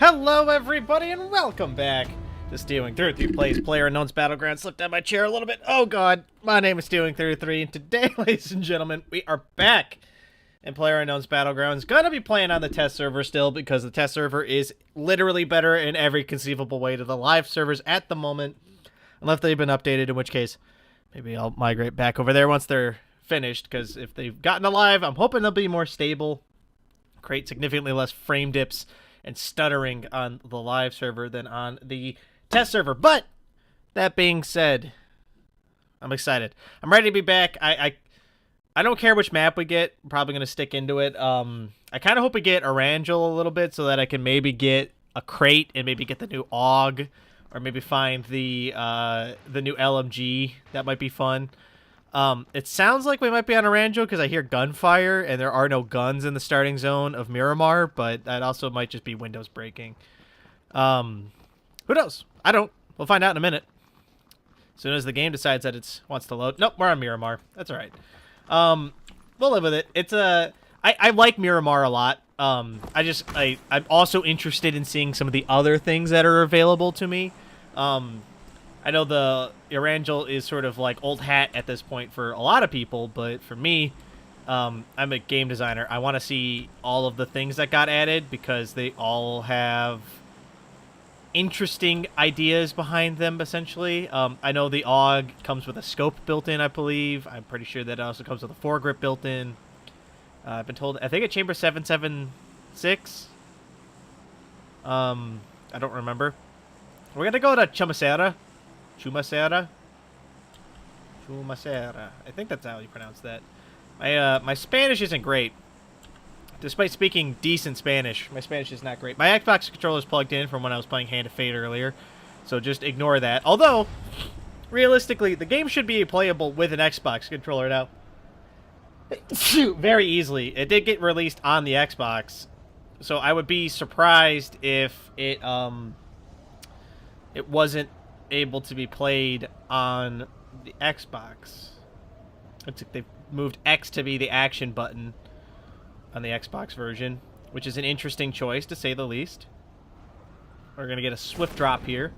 Hello, everybody, and welcome back to Stealwing33 Plays Playerunknown's Battleground. Slipped down my chair a little bit. Oh, God. My name is Stealwing33, and today, ladies and gentlemen, we are back in Playerunknown's Battleground. It's gonna be playing on the test server still, because the test server is literally better in every conceivable way to the live servers at the moment, unless they've been updated, in which case, maybe I'll migrate back over there once they're finished, because if they've gotten alive, I'm hoping they'll be more stable, create significantly less frame dips and stuttering on the live server than on the test server. But that being said, I'm excited. I'm ready to be back. I don't care which map we get. I'm probably gonna stick into it. I kind of hope we get Erangel a little bit so that I can maybe get a crate and maybe get the new AUG, or maybe find the new LMG. That might be fun. It sounds like we might be on Erangel because I hear gunfire, and there are no guns in the starting zone of Miramar, but that also might just be windows breaking. Who knows? I don't. We'll find out in a minute. As soon as the game decides that it wants to load. Nope, we're on Miramar. That's all right. We'll live with it. It's I like Miramar a lot. I'm also interested in seeing some of the other things that are available to me. I know the Erangel is sort of like old hat at this point for a lot of people, but for me, I'm a game designer. I want to see all of the things that got added because they all have interesting ideas behind them, essentially. I know the AUG comes with a scope built in, I believe. I'm pretty sure that it also comes with a foregrip built in. I've been told, I think at Chamber 776. I don't remember. We're going to go to Chumacera. Chumacera? Chumacera. I think that's how you pronounce that. My Spanish isn't great. Despite speaking decent Spanish, my Spanish is not great. My Xbox controller is plugged in from when I was playing Hand of Fate earlier, so just ignore that. Although, realistically, the game should be playable with an Xbox controller now. Very easily. It did get released on the Xbox, so I would be surprised if it wasn't able to be played on the Xbox. Looks like they've moved X to be the action button on the Xbox version, which is an interesting choice, to say the least. We're going to get a swift drop here,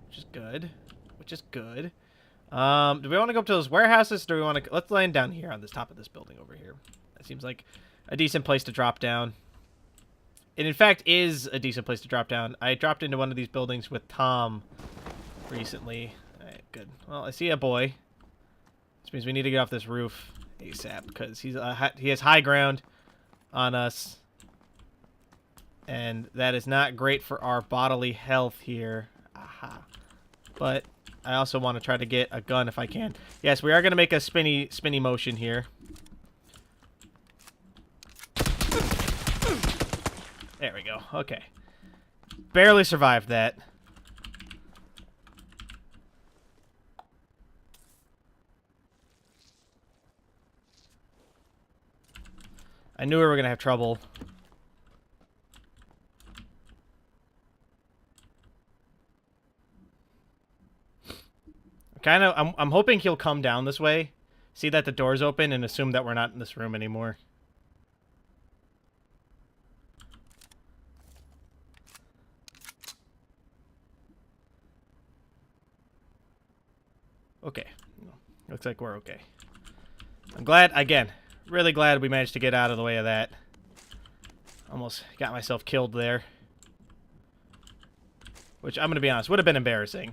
which is good. Do we want to go up to those warehouses? Do we want to... Let's land down here on this top of this building over here. That seems like a decent place to drop down. It, in fact, is a decent place to drop down. I dropped into one of these buildings with Tom recently. All right, good. Well, I see a boy. This means we need to get off this roof ASAP, because he has high ground on us, and that is not great for our bodily health here. Aha. But I also want to try to get a gun if I can. Yes, we are going to make a spinny motion here. There we go. Okay. Barely survived that. I knew we were going to have trouble. I'm hoping he'll come down this way, see that the door's open, and assume that we're not in this room anymore. Okay. Looks like we're okay. I'm glad, again, really glad we managed to get out of the way of that. Almost got myself killed there. Which, I'm going to be honest, would have been embarrassing.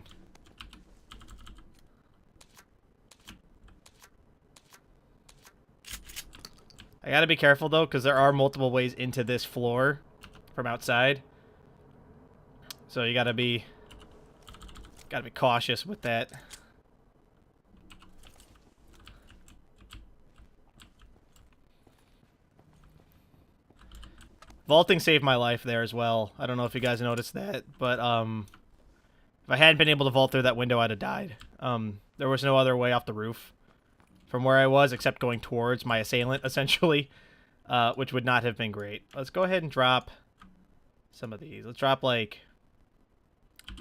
I gotta be careful, though, because there are multiple ways into this floor from outside. So you gotta be cautious with that. Vaulting saved my life there as well. I don't know if you guys noticed that, but if I hadn't been able to vault through that window, I'd have died. There was no other way off the roof from where I was, except going towards my assailant, essentially, which would not have been great. Let's go ahead and drop some of these. Let's drop, like,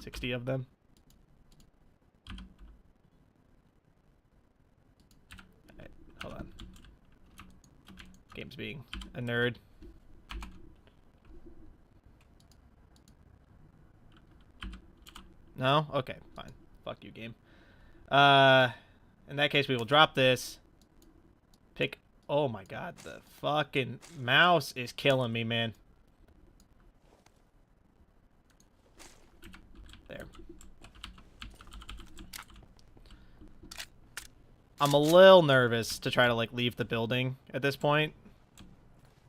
60 of them. All right, hold on. Game's being a nerd. No? Okay, fine. Fuck you, game. In that case, we will drop this. Pick... Oh my god, the fucking mouse is killing me, man. There. I'm a little nervous to try to, like, leave the building at this point.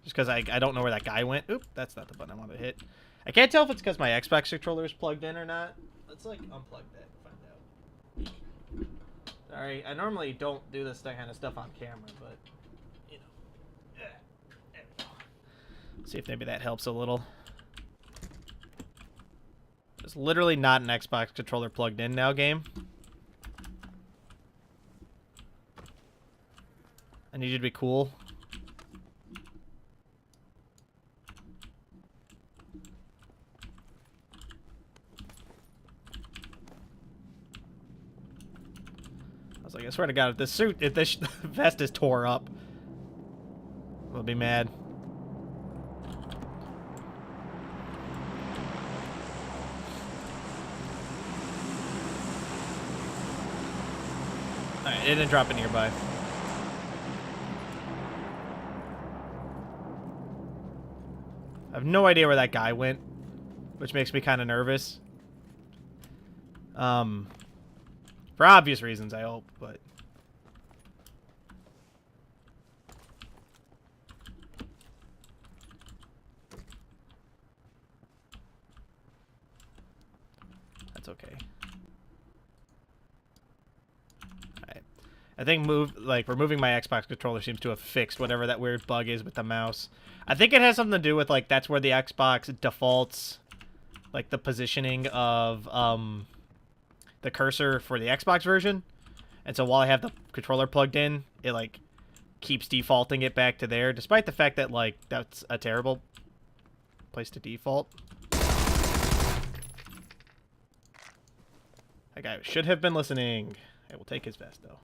Just because I don't know where that guy went. Oop, that's not the button I wanted to hit. I can't tell if it's because my Xbox controller is plugged in or not. Let's, like, unplug that and find out. Sorry, I normally don't do this kind of stuff on camera, but, you know. There we go. See if maybe that helps a little. There's literally not an Xbox controller plugged in now, game. I need you to be cool. I was like, I swear to God, if this vest is tore up, I'll be mad. Alright, it didn't drop it nearby. I have no idea where that guy went, which makes me kind of nervous. For obvious reasons, I hope, but... That's okay. Alright. I think removing my Xbox controller seems to have fixed whatever that weird bug is with the mouse. I think it has something to do with, like, that's where the Xbox defaults, like, the positioning of, the cursor for the Xbox version. And so while I have the controller plugged in, it, like, keeps defaulting it back to there, despite the fact that, like, that's a terrible place to default. That guy should have been listening. I will take his vest, though.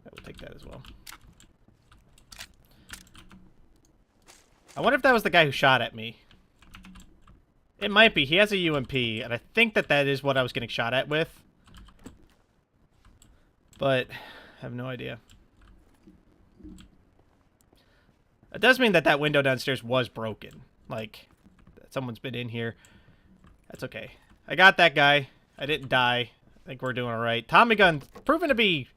I will take that as well. I wonder if that was the guy who shot at me. It might be. He has a UMP, and I think that that is what I was getting shot at with. But I have no idea. It does mean that that window downstairs was broken. Like, someone's been in here. That's okay. I got that guy. I didn't die. I think we're doing alright. Tommy gun proven to be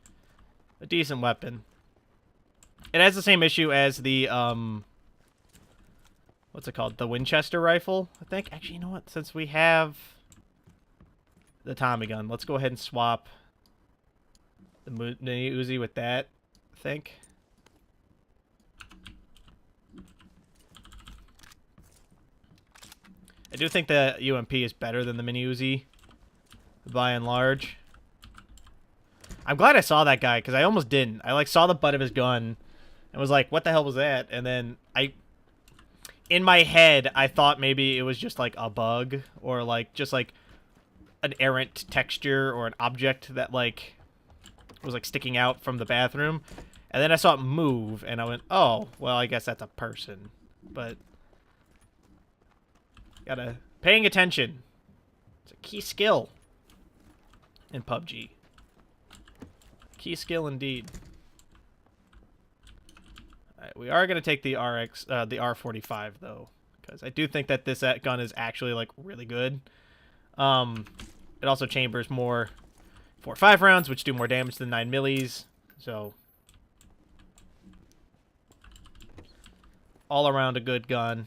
a decent weapon. It has the same issue as the, what's it called? The Winchester rifle, I think. Actually, you know what? Since we have the Tommy gun, let's go ahead and swap the Uzi with that, I think. I do think the UMP is better than the mini Uzi, by and large. I'm glad I saw that guy, because I almost didn't. I, like, saw the butt of his gun and was like, what the hell was that? And then in my head, I thought maybe it was just, like, a bug, or, like, just, like, an errant texture or an object that, like, was, like, sticking out from the bathroom. And then I saw it move, and I went, oh, well, I guess that's a person. But paying attention. It's a key skill in PUBG. Key skill indeed. Alright, we are gonna take the the R45 though, because I do think that this gun is actually, like, really good. It also chambers more 4.5 rounds, which do more damage than 9 millis. So all around a good gun.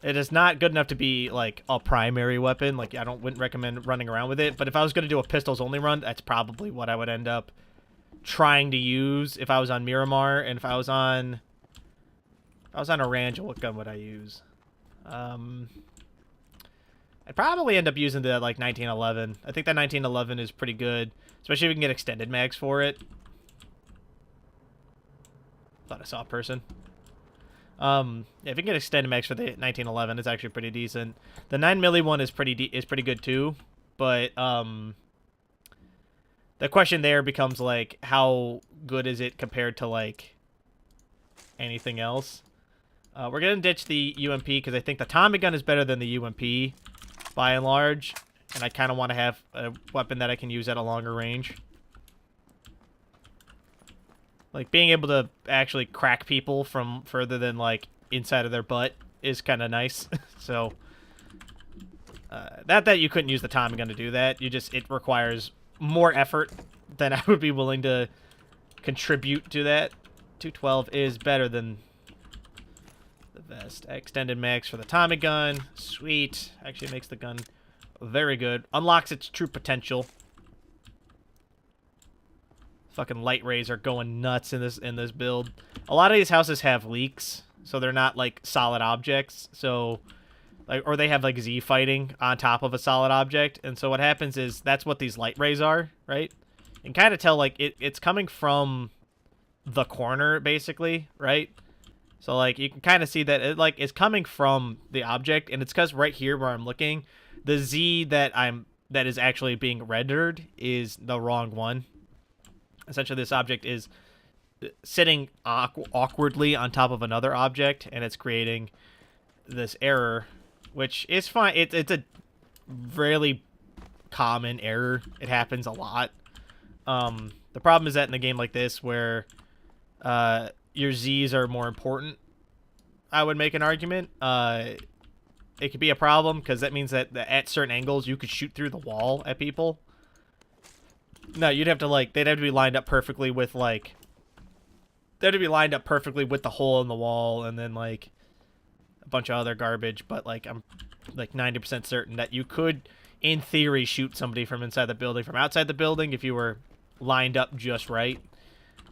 It is not good enough to be, like, a primary weapon. Like, wouldn't recommend running around with it. But if I was going to do a pistols only run, that's probably what I would end up trying to use if I was on Miramar. And if I was on Orangel, what gun would I use? I'd probably end up using the, like, 1911. I think that 1911 is pretty good, especially if we can get extended mags for it. Thought I saw a person. Yeah, if you can get extended mags for the 1911, it's actually pretty decent. The 9 milli one is pretty good too, but the question there becomes, like, how good is it compared to, like, anything else. We're going to ditch the UMP because I think the Tommy gun is better than the UMP by and large. And I kind of want to have a weapon that I can use at a longer range. Like, being able to actually crack people from further than, like, inside of their butt is kind of nice. So, not that you couldn't use the Tommy gun to do that. It requires more effort than I would be willing to contribute to that. 212 is better than the vest. Extended mags for the Tommy gun. Sweet. Actually makes the gun very good. Unlocks its true potential. Fucking light rays are going nuts in this build. A lot of these houses have leaks, so they're not like solid objects. So, like, or they have like Z fighting on top of a solid object, and so what happens is that's what these light rays are, right? And kind of tell like it's coming from the corner basically, right? So like you can kind of see that it's coming from the object, and it's because right here where I'm looking, the Z that is actually being rendered is the wrong one. Essentially, this object is sitting awkwardly on top of another object, and it's creating this error, which is fine. It's a really common error. It happens a lot. The problem is that in a game like this, where your Zs are more important, I would make an argument. It could be a problem, because that means that at certain angles, you could shoot through the wall at people. No, you'd have to, like, they'd have to be lined up perfectly with, like, they'd be lined up perfectly with the hole in the wall, and then, like, a bunch of other garbage, but, like, I'm, like, 90% certain that you could, in theory, shoot somebody from inside the building, from outside the building, if you were lined up just right.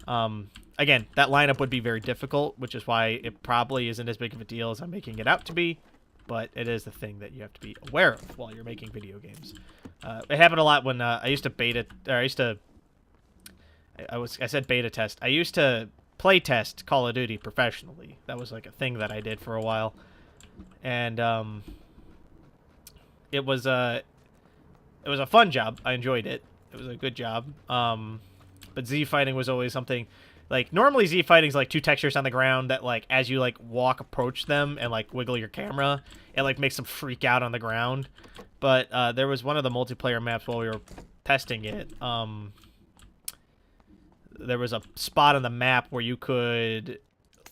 Again, that lineup would be very difficult, which is why it probably isn't as big of a deal as I'm making it out to be, but it is the thing that you have to be aware of while you're making video games. It happened a lot when I used to I said beta test. I used to play test Call of Duty professionally. That was like a thing that I did for a while, and it was a fun job. I enjoyed it. It was a good job. But Z fighting was always something. Like, normally Z fighting's like two textures on the ground that, like, as you, like, approach them and, like, wiggle your camera, it, like, makes them freak out on the ground. But there was one of the multiplayer maps while we were testing it. There was a spot on the map where you could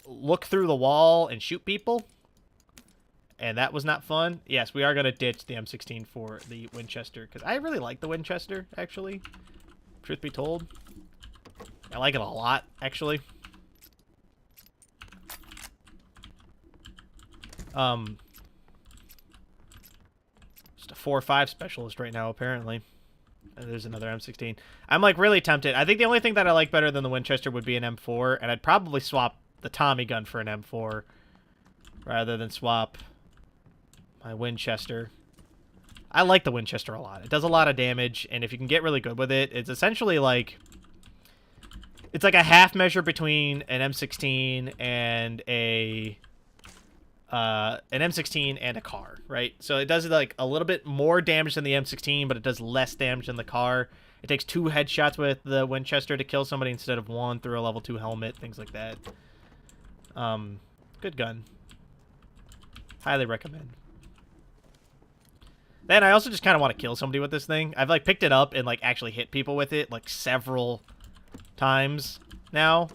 look through the wall and shoot people. And that was not fun. Yes, we are going to ditch the M16 for the Winchester, because I really like the Winchester, actually. Truth be told. I like it a lot, actually. Just a 4 or 5 specialist right now, apparently. And there's another M16. I'm, like, really tempted. I think the only thing that I like better than the Winchester would be an M4, and I'd probably swap the Tommy gun for an M4 rather than swap my Winchester. I like the Winchester a lot. It does a lot of damage, and if you can get really good with it, it's essentially like... It's like a half measure between an M16 and an M16 and a car, right? So it does like a little bit more damage than the M16, but it does less damage than the car. It takes 2 headshots with the Winchester to kill somebody instead of 1 through a level 2 helmet, things like that. Good gun. Highly recommend. Then I also just kind of want to kill somebody with this thing. I've like picked it up and like actually hit people with it like several times now,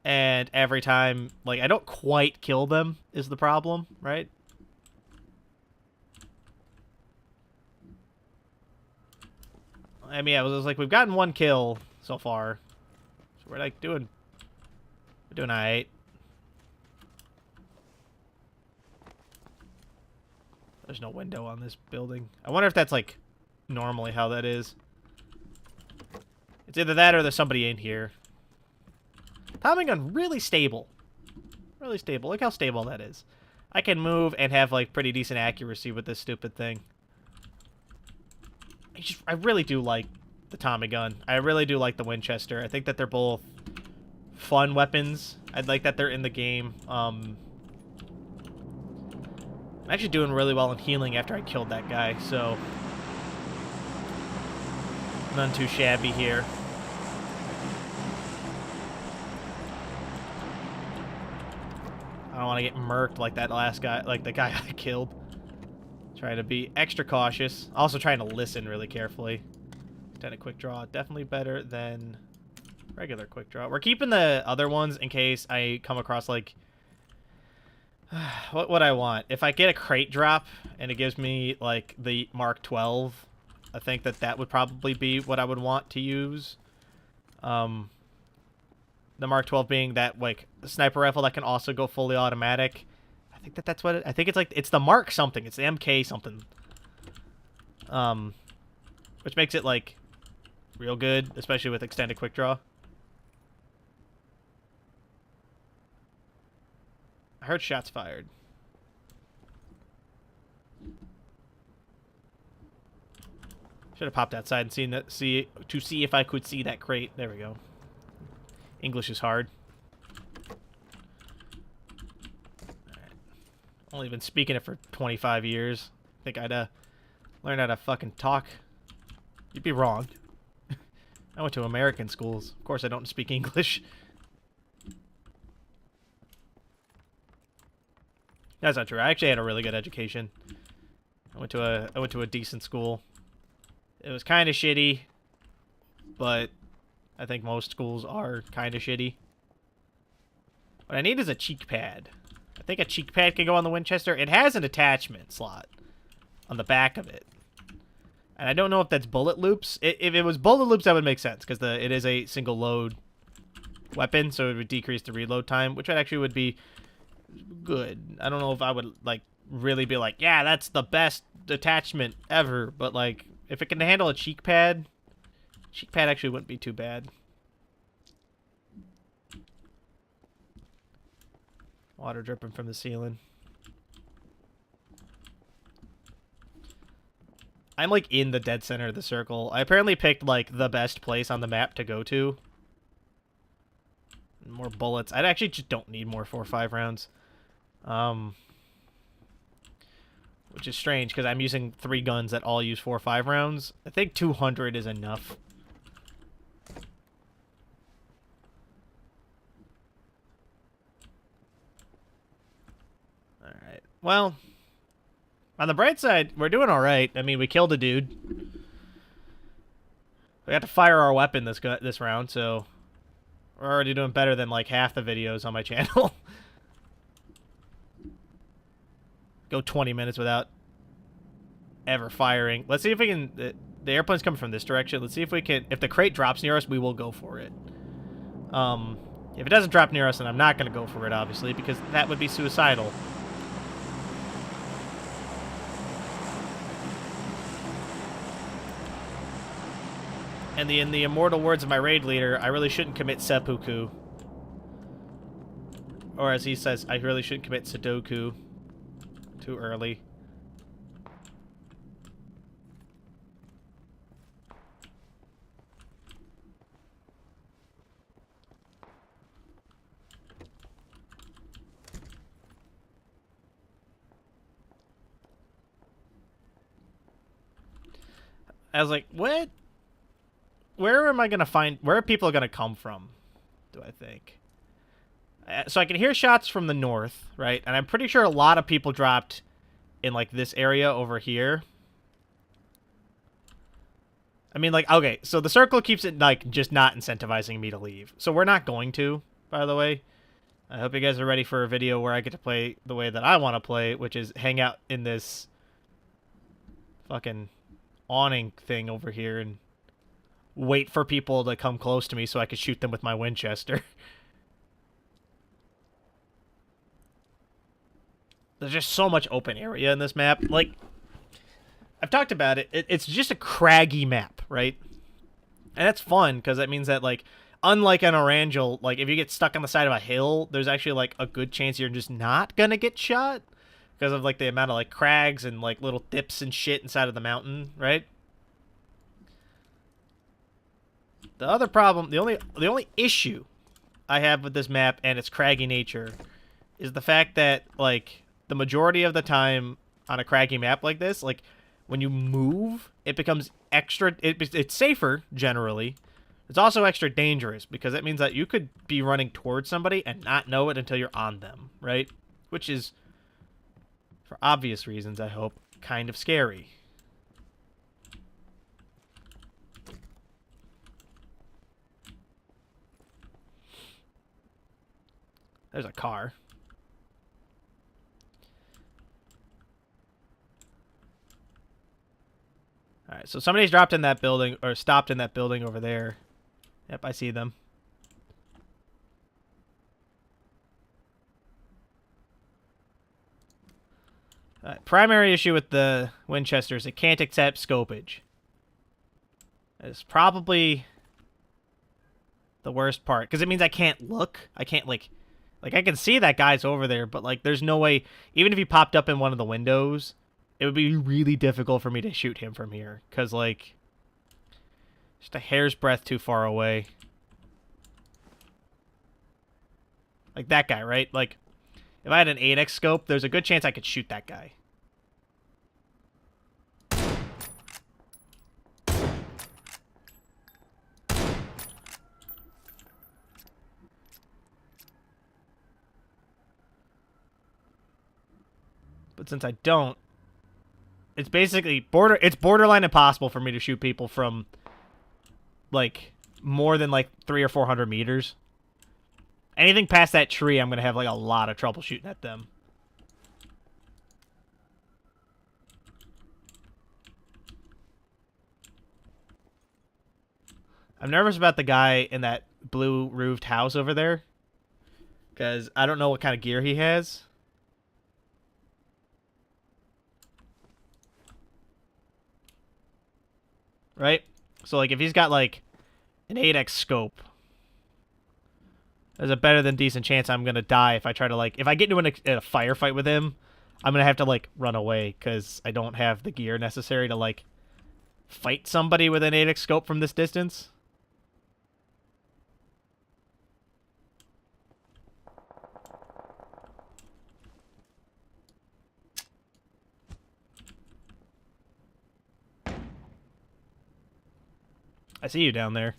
and every time, like, I don't quite kill them is the problem, right? I mean, I was like, we've gotten 1 kill so far, so we're like doing all right. There's no window on this building. I wonder if that's like normally how that is. It's either that or there's somebody in here. Tommy gun, really stable. Really stable. Look how stable that is. I can move and have, like, pretty decent accuracy with this stupid thing. I really do like the Tommy gun. I really do like the Winchester. I think that they're both fun weapons. I'd like that they're in the game. I'm actually doing really well in healing after I killed that guy, so... None too shabby here. I don't want to get murked like that last guy, like the guy I killed. Trying to be extra cautious. Also trying to listen really carefully. Extended quick draw, definitely better than regular quick draw. We're keeping the other ones in case I come across like what would I want? If I get a crate drop and it gives me like the Mark 12, I think that would probably be what I would want to use. The Mark 12 being that like sniper rifle that can also go fully automatic. I think that's what I think it's like. It's the Mark something. It's the MK something. Which makes it like real good, especially with extended quick draw. I heard shots fired. Should have popped outside and seen that, see if I could see that crate. There we go. English is hard. Alright. Only been speaking it for 25 years. Think I'd learn how to fucking talk. You'd be wrong. I went to American schools. Of course I don't speak English. That's not true. I actually had a really good education. I went to a decent school. It was kind of shitty, but I think most schools are kind of shitty. What I need is a cheek pad. I think a cheek pad can go on the Winchester. It has an attachment slot on the back of it. And I don't know if that's bullet loops. If it was bullet loops, that would make sense, because it is a single load weapon, so it would decrease the reload time, which actually would be good. I don't know if I would like really be like, yeah, that's the best attachment ever, but like if it can handle a cheek pad actually wouldn't be too bad. Water dripping from the ceiling. I'm like in the dead center of the circle. I apparently picked like the best place on the map to go to. More bullets. I actually just don't need more 4 or 5 rounds. Which is strange, because I'm using 3 guns that all use 4 or 5 rounds. I think 200 is enough. Alright. Well, on the bright side, we're doing alright. I mean, we killed a dude. We had to fire our weapon this round, so we're already doing better than like half the videos on my channel. Go 20 minutes without ever firing. Let's see if we can... The airplane's coming from this direction. Let's see if we can... If the crate drops near us, we will go for it. If it doesn't drop near us, then I'm not going to go for it, obviously, because that would be suicidal. And in the immortal words of my raid leader, I really shouldn't commit seppuku. Or as he says, I really shouldn't commit Sudoku too early. I was like, what? Where am I going to find... Where are people going to come from, do I think? So I can hear shots from the north, right? And I'm pretty sure a lot of people dropped in, like, this area over here. I mean, like, okay, so the circle keeps it, like, just not incentivizing me to leave. So we're not going to, by the way. I hope you guys are ready for a video where I get to play the way that I want to play, which is hang out in this fucking awning thing over here and wait for people to come close to me so I could shoot them with my Winchester. There's just so much open area in this map. Like, I've talked about it. It's just a craggy map, right? And that's fun, because that means that, like, unlike an Orangel, like, if you get stuck on the side of a hill, there's actually, like, a good chance you're just not gonna get shot. Because of, like, the amount of, like, crags and, like, little dips and shit inside of the mountain, right? The other problem, the only issue I have with this map and its craggy nature is the fact that, like, the majority of the time on a craggy map like this, like, when you move, it becomes extra... It's safer, generally. It's also extra dangerous, because that means that you could be running towards somebody and not know it until you're on them, right? which is, for obvious reasons, I hope, kind of scary. There's a car. Alright, so somebody's dropped in that building, or stopped in that building over there. Yep, I see them. Primary issue with the Winchester is it can't accept scopage. It's probably the worst part, because it means I can't look. I can't, like, I can see that guy's over there, but, like, there's no way, even if he popped up in one of the windows, it would be really difficult for me to shoot him from here, because, like, just a hair's breadth too far away. Like that guy, right? Like, if I had an 8x scope, there's a good chance I could shoot that guy. But since I don't, it's basically it's borderline impossible for me to shoot people from, like, more than, like, 300 or 400 meters. Anything past that tree, I'm going to have, like, a lot of trouble shooting at them. I'm nervous about the guy in that blue roofed house over there, because I don't know what kind of gear he has. Right? So, like, if he's got, like, an 8x scope, there's a better than decent chance I'm going to die if I try to, like, if I get into a firefight with him, I'm going to have to, like, run away, because I don't have the gear necessary to, like, fight somebody with an 8x scope from this distance. I see you down there.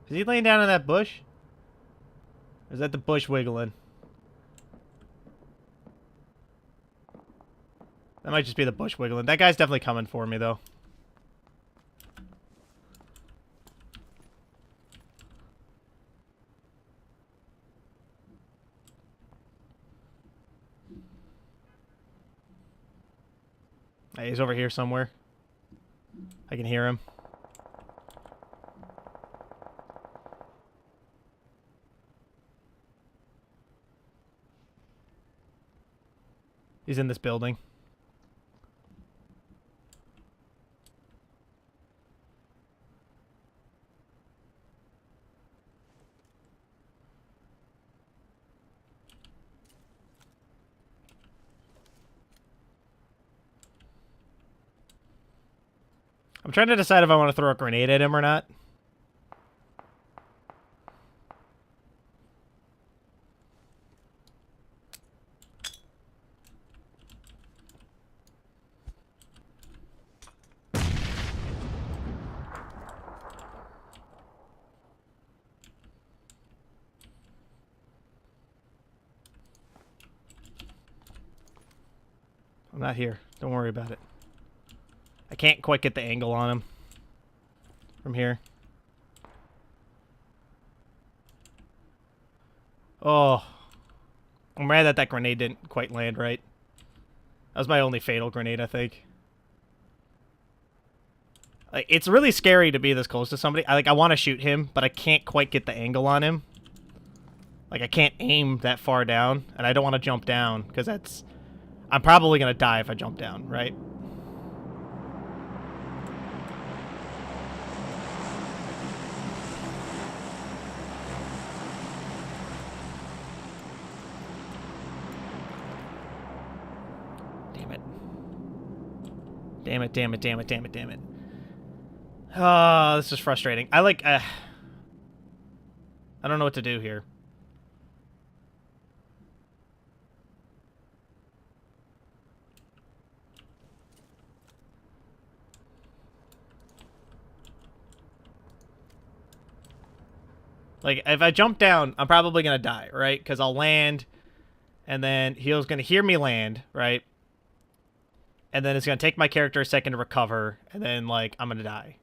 Is he laying down in that bush? Or is that the bush wiggling? That might just be the bush wiggling. That guy's definitely coming for me, though. Hey, he's over here somewhere. I can hear him. He's in this building. I'm trying to decide if I want to throw a grenade at him or not. I'm not here. Don't worry about it. I can't quite get the angle on him from here. Oh. I'm mad that that grenade didn't quite land right. That was my only fatal grenade, I think. Like, it's really scary to be this close to somebody. I want to shoot him, but I can't quite get the angle on him. Like, I can't aim that far down, and I don't want to jump down, because that's... I'm probably going to die if I jump down, right? Damn it, damn it, damn it, damn it, damn it. Oh, this is frustrating. I like... I don't know what to do here. Like, if I jump down, I'm probably going to die, right? Because I'll land, and then he's going to hear me land, right? And then it's going to take my character a second to recover, and then, like, I'm going to die.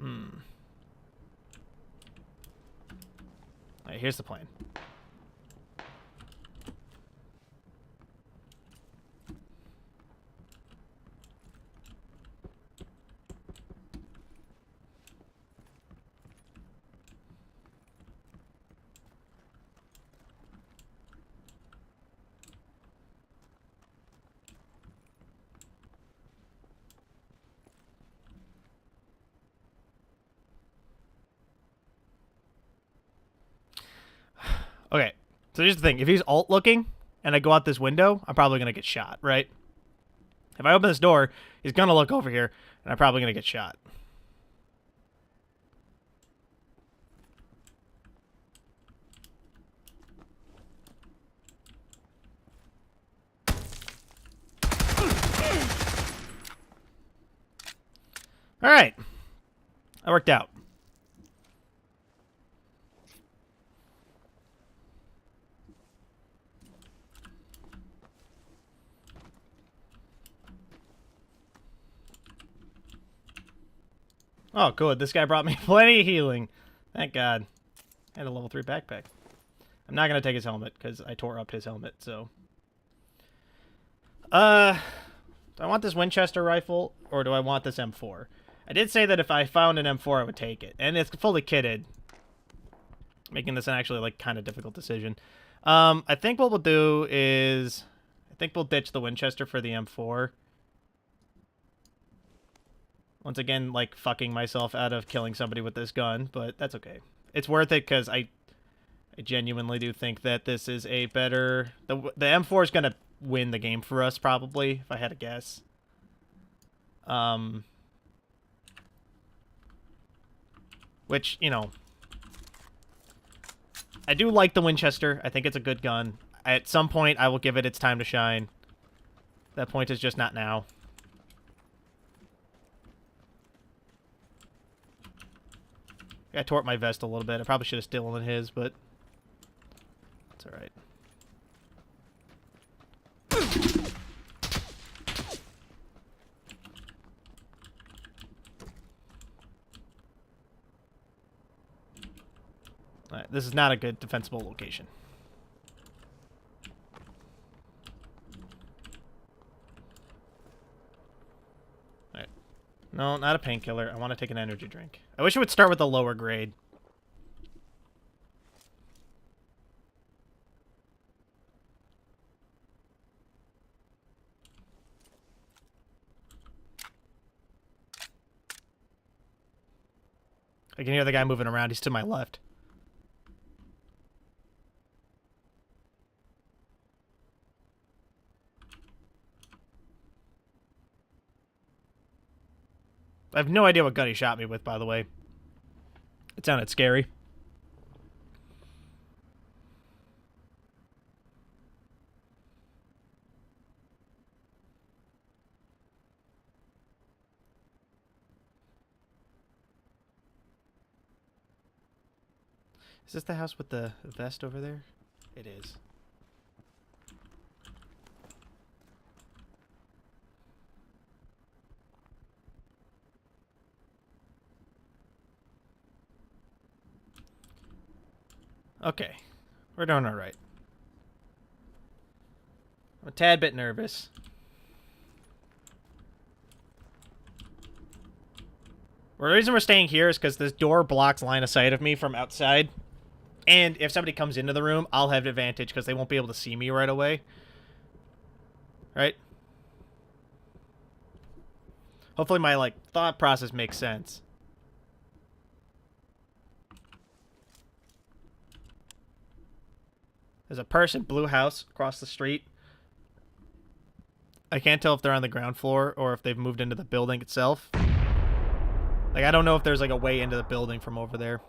All right, here's the plan. Okay, so here's the thing. If he's alt-looking, and I go out this window, I'm probably going to get shot, right? If I open this door, he's going to look over here, and I'm probably going to get shot. All right. That worked out. Oh, good. This guy brought me plenty of healing. Thank God. And a level 3 backpack. I'm not going to take his helmet, because I tore up his helmet, so... do I want this Winchester rifle, or do I want this M4? I did say that if I found an M4, I would take it. And it's fully kitted. Making this an actually, like, kind of difficult decision. I think what we'll do is... I think we'll ditch the Winchester for the M4. Once again, like, fucking myself out of killing somebody with this gun, but that's okay. It's worth it, because I genuinely do think that this is a better... The M4 is going to win the game for us, probably, if I had to guess. Which, you know... I do like the Winchester. I think it's a good gun. At some point, I will give it its time to shine. That point is just not now. I tore up my vest a little bit. I probably should have stolen his, but it's alright. Alright, this is not a good defensible location. Alright. No, not a painkiller. I want to take an energy drink. I wish it would start with a lower grade. I can hear the guy moving around. He's to my left. I have no idea what gun he shot me with, by the way. It sounded scary. Is this the house with the vest over there? It is. Okay. We're doing alright. I'm a tad bit nervous. Well, the reason we're staying here is because this door blocks line of sight of me from outside. And if somebody comes into the room, I'll have an advantage because they won't be able to see me right away. Right? Hopefully my, like, thought process makes sense. There's a person, blue house, across the street. I can't tell if they're on the ground floor or if they've moved into the building itself. Like, I don't know if there's, like, a way into the building from over there.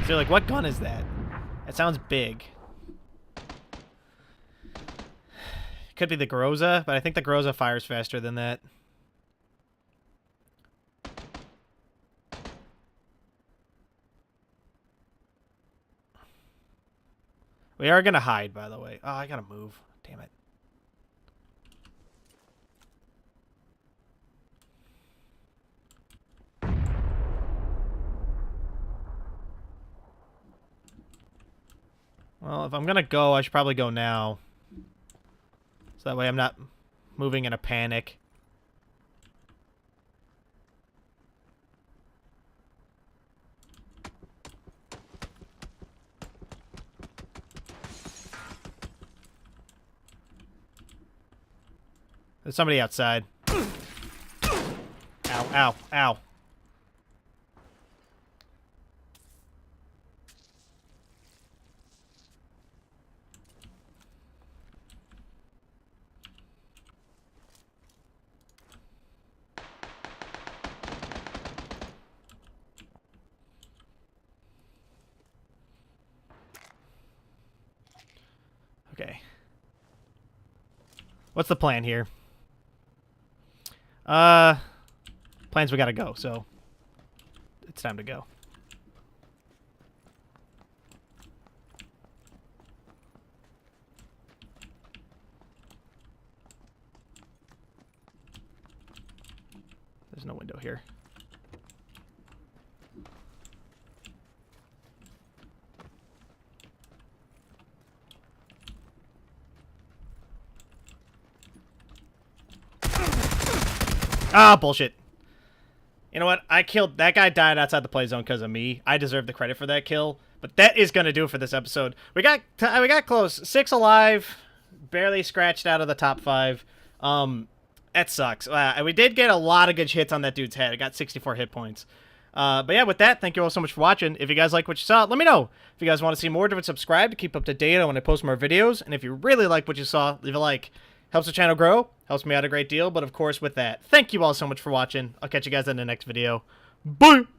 So, like, what gun is that? That sounds big. Could be the Groza, but I think the Groza fires faster than that. We are gonna hide, by the way. Oh, I gotta move. Damn it. Well, if I'm gonna go, I should probably go now. So that way I'm not moving in a panic. There's somebody outside. Ow, ow, ow. Okay. What's the plan here? Plans we gotta go, so it's time to go. There's no window here. Ah, bullshit. You know what? I killed... That guy died outside the play zone because of me. I deserve the credit for that kill. But that is going to do it for this episode. We got close. 6 alive. Barely scratched out of the top 5. That sucks. We did get a lot of good hits on that dude's head. I got 64 hit points. But yeah, with that, thank you all so much for watching. If you guys like what you saw, let me know. If you guys want to see more, don't subscribe to keep up to date on when I post more videos. And if you really like what you saw, leave a like. Helps the channel grow, helps me out a great deal, but of course with that, thank you all so much for watching. I'll catch you guys in the next video. Bye!